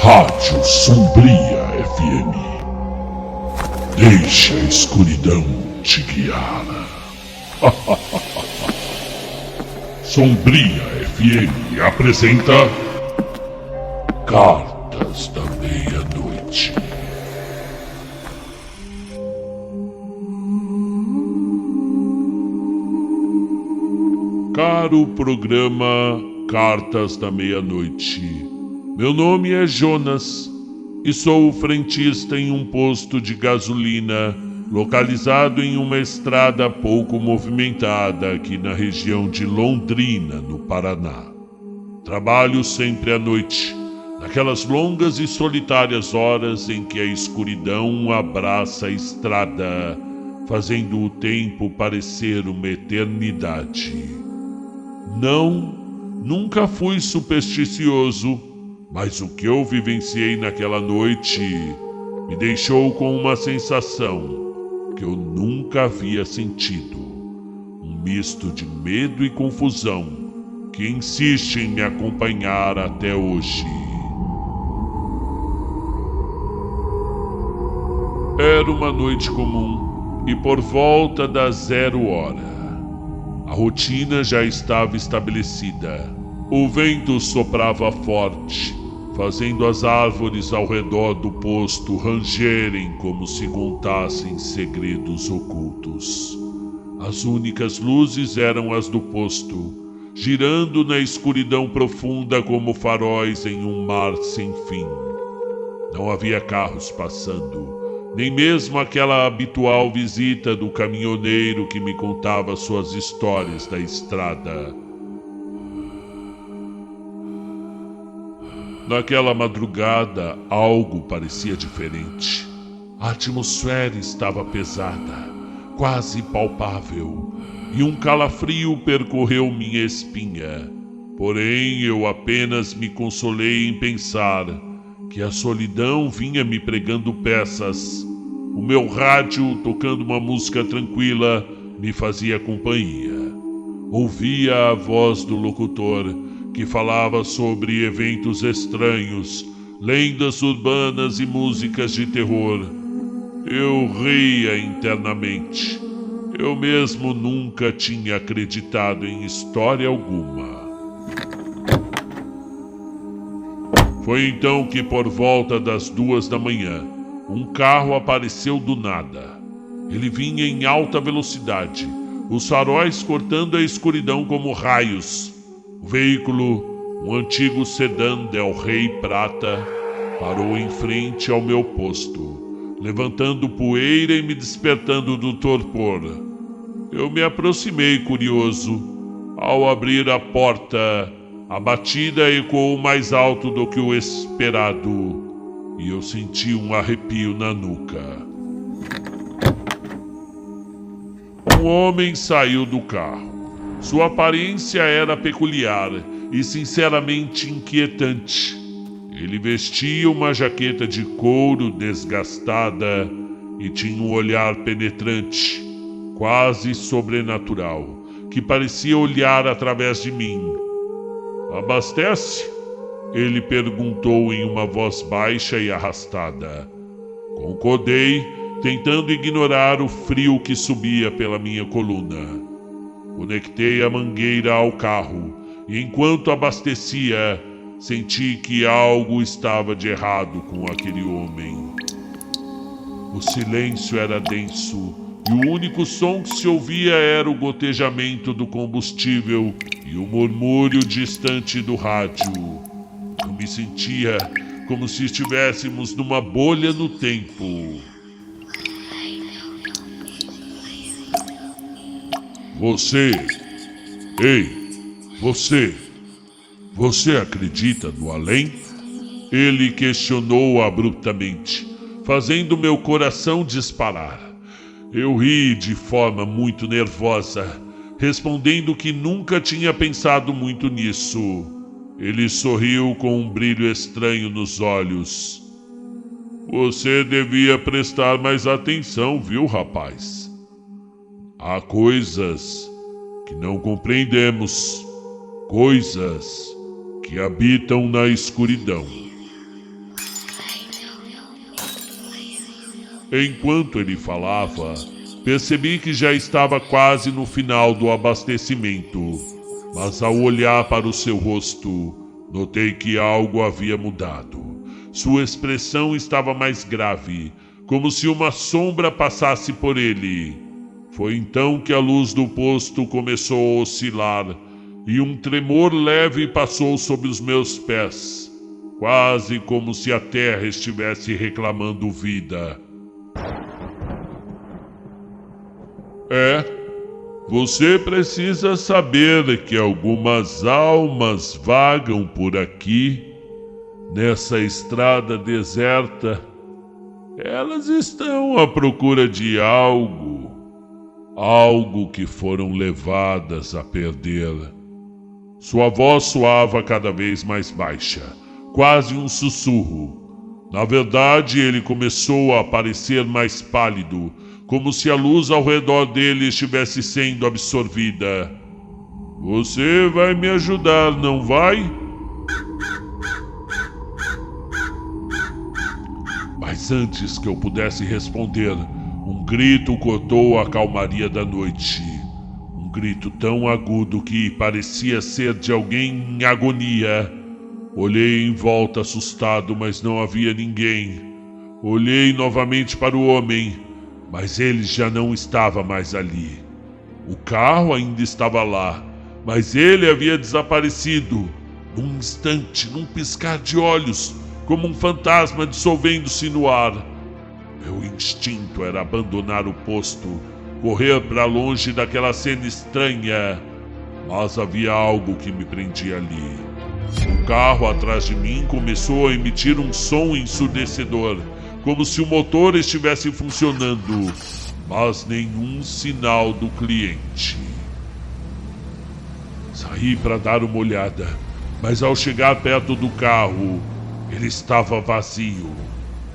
Rádio Sombria FM. Deixe a escuridão te guiar. Sombria FM apresenta Cartas da Meia-Noite. Caro programa Cartas da Meia-Noite, meu nome é Jonas e sou frentista em um posto de gasolina localizado em uma estrada pouco movimentada aqui na região de Londrina, no Paraná. Trabalho sempre à noite, naquelas longas e solitárias horas em que a escuridão abraça a estrada, fazendo o tempo parecer uma eternidade. Não, nunca fui supersticioso, mas o que eu vivenciei naquela noite me deixou com uma sensação que eu nunca havia sentido. Um misto de medo e confusão que insiste em me acompanhar até hoje. Era uma noite comum e por volta das 0 horas. A rotina já estava estabelecida. O vento soprava forte, fazendo as árvores ao redor do posto rangerem como se contassem segredos ocultos. As únicas luzes eram as do posto, girando na escuridão profunda como faróis em um mar sem fim. Não havia carros passando, nem mesmo aquela habitual visita do caminhoneiro que me contava suas histórias da estrada. Naquela madrugada, algo parecia diferente. A atmosfera estava pesada, quase palpável, e um calafrio percorreu minha espinha. Porém, eu apenas me consolei em pensar que a solidão vinha me pregando peças. O meu rádio, tocando uma música tranquila, me fazia companhia. Ouvia a voz do locutor, que falava sobre eventos estranhos, lendas urbanas e músicas de terror. Eu ria internamente. Eu mesmo nunca tinha acreditado em história alguma. Foi então que, por volta das 2 da manhã, um carro apareceu do nada. Ele vinha em alta velocidade, os faróis cortando a escuridão como raios. O veículo, um antigo sedã Del Rey prata, parou em frente ao meu posto, levantando poeira e me despertando do torpor. Eu me aproximei curioso. Ao abrir a porta, a batida ecoou mais alto do que o esperado e eu senti um arrepio na nuca. Um homem saiu do carro. Sua aparência era peculiar e sinceramente inquietante. Ele vestia uma jaqueta de couro desgastada e tinha um olhar penetrante, quase sobrenatural, que parecia olhar através de mim. "Abastece?" ele perguntou em uma voz baixa e arrastada. Concordei, tentando ignorar o frio que subia pela minha coluna. Conectei a mangueira ao carro e, enquanto abastecia, senti que algo estava de errado com aquele homem. O silêncio era denso e o único som que se ouvia era o gotejamento do combustível e o murmúrio distante do rádio. Eu me sentia como se estivéssemos numa bolha no tempo. Você... Ei, você acredita no além? Ele questionou abruptamente, fazendo meu coração disparar. Eu ri de forma muito nervosa, respondendo que nunca tinha pensado muito nisso. Ele sorriu com um brilho estranho nos olhos. Você devia prestar mais atenção, viu, rapaz? Há coisas que não compreendemos, coisas que que habitam na escuridão. Enquanto ele falava, percebi que já estava quase no final do abastecimento, mas ao olhar para o seu rosto, notei que algo havia mudado. Sua expressão estava mais grave, como se uma sombra passasse por ele. Foi então que a luz do posto começou a oscilar e um tremor leve passou sobre os meus pés, quase como se a terra estivesse reclamando vida. Você precisa saber que algumas almas vagam por aqui, nessa estrada deserta. Elas estão à procura de algo que foram levadas a perder. Sua voz soava cada vez mais baixa, quase um sussurro. Na verdade, ele começou a parecer mais pálido, como se a luz ao redor dele estivesse sendo absorvida. Você vai me ajudar, não vai? Mas antes que eu pudesse responder, um grito cortou a calmaria da noite. Um grito tão agudo que parecia ser de alguém em agonia. Olhei em volta assustado, mas não havia ninguém. Olhei novamente para o homem, mas ele já não estava mais ali. O carro ainda estava lá, mas ele havia desaparecido. Num instante, num piscar de olhos, como um fantasma dissolvendo-se no ar. Meu instinto era abandonar o posto, correr para longe daquela cena estranha. Mas havia algo que me prendia ali. O carro atrás de mim começou a emitir um som ensurdecedor, como se o motor estivesse funcionando, mas nenhum sinal do cliente. Saí para dar uma olhada, mas ao chegar perto do carro, ele estava vazio.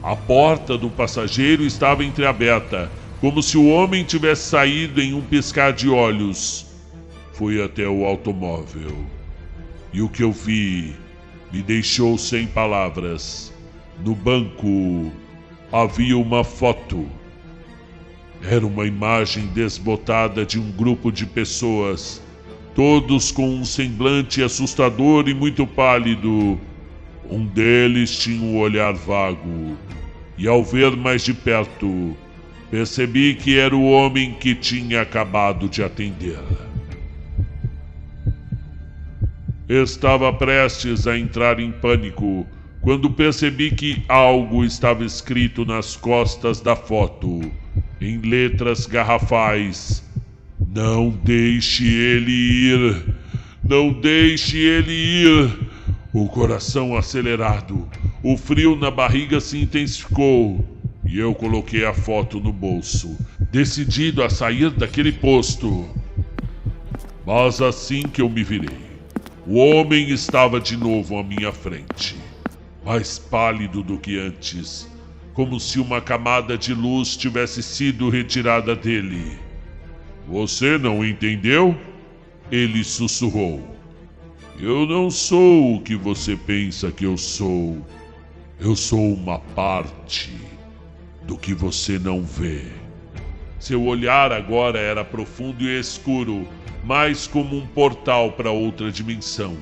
A porta do passageiro estava entreaberta, como se o homem tivesse saído em um piscar de olhos. Fui até o automóvel, e o que eu vi me deixou sem palavras. No banco havia uma foto. Era uma imagem desbotada de um grupo de pessoas, todos com um semblante assustador e muito pálido. Um deles tinha um olhar vago, e ao ver mais de perto, percebi que era o homem que tinha acabado de atender. Estava prestes a entrar em pânico quando percebi que algo estava escrito nas costas da foto, em letras garrafais. Não deixe ele ir! Não deixe ele ir! O coração acelerado, o frio na barriga se intensificou e eu coloquei a foto no bolso, decidido a sair daquele posto. Mas assim que eu me virei, o homem estava de novo à minha frente, mais pálido do que antes, como se uma camada de luz tivesse sido retirada dele. Você não entendeu? Ele sussurrou. Eu não sou o que você pensa que eu sou. Eu sou uma parte do que você não vê. Seu olhar agora era profundo e escuro, mais como um portal para outra dimensão.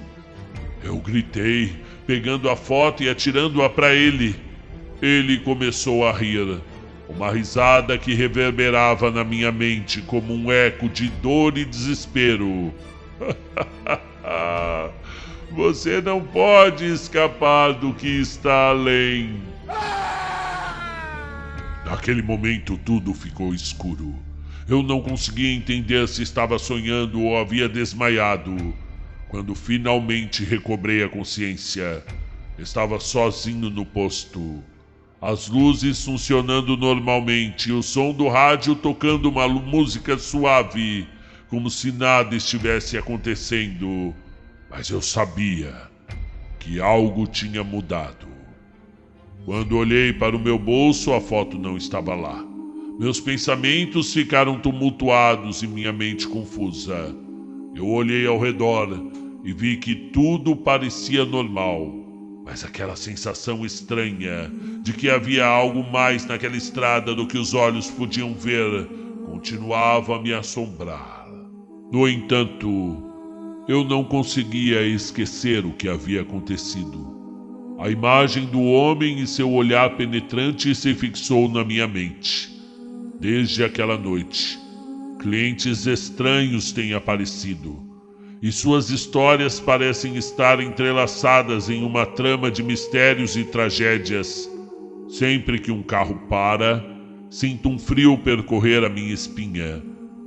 Eu gritei, pegando a foto e atirando-a para ele. Ele começou a rir, uma risada que reverberava na minha mente como um eco de dor e desespero. Você não pode escapar do que está além. Naquele momento tudo ficou escuro. Eu não conseguia entender se estava sonhando ou havia desmaiado. Quando finalmente recobrei a consciência, estava sozinho no posto. As luzes funcionando normalmente e o som do rádio tocando uma música suave, como se nada estivesse acontecendo. Mas eu sabia que algo tinha mudado. Quando olhei para o meu bolso, a foto não estava lá. Meus pensamentos ficaram tumultuados e minha mente confusa. Eu olhei ao redor e vi que tudo parecia normal, mas aquela sensação estranha de que havia algo mais naquela estrada do que os olhos podiam ver continuava a me assombrar. No entanto, eu não conseguia esquecer o que havia acontecido. A imagem do homem e seu olhar penetrante se fixou na minha mente. Desde aquela noite, clientes estranhos têm aparecido, e suas histórias parecem estar entrelaçadas em uma trama de mistérios e tragédias. Sempre que um carro para, sinto um frio percorrer a minha espinha,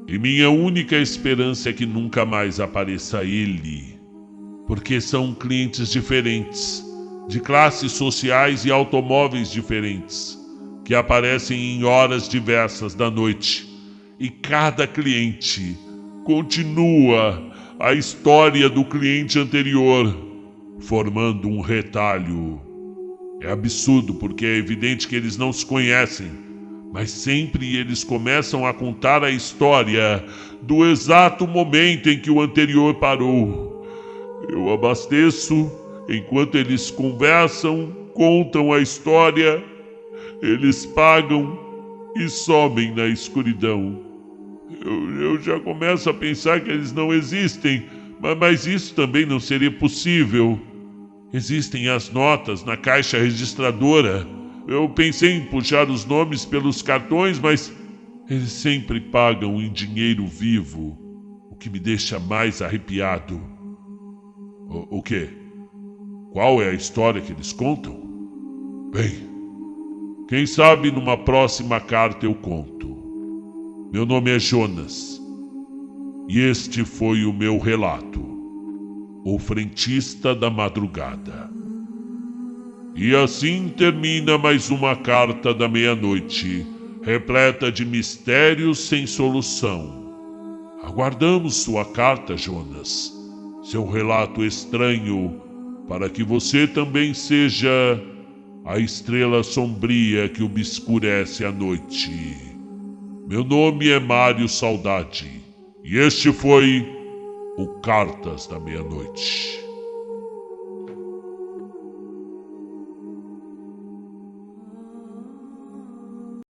e minha única esperança é que nunca mais apareça ele. Porque são clientes diferentes, de classes sociais e automóveis diferentes, que aparecem em horas diversas da noite, e cada cliente continua a história do cliente anterior, formando um retalho. É absurdo porque é evidente que eles não se conhecem, mas sempre eles começam a contar a história do exato momento em que o anterior parou. Eu abasteço, enquanto eles conversam, contam a história, eles pagam e somem na escuridão. Eu já começo a pensar que eles não existem, mas isso também não seria possível. Existem as notas na caixa registradora. Eu pensei em puxar os nomes pelos cartões, mas eles sempre pagam em dinheiro vivo, o que me deixa mais arrepiado. O quê? Qual é a história que eles contam? Bem, quem sabe numa próxima carta eu conto. Meu nome é Jonas, e este foi o meu relato, o frentista da madrugada. E assim termina mais uma carta da meia-noite, repleta de mistérios sem solução. Aguardamos sua carta, Jonas, seu relato estranho, para que você também seja a estrela sombria que obscurece a noite. Meu nome é Mário Saudade, e este foi o Cartas da Meia-Noite.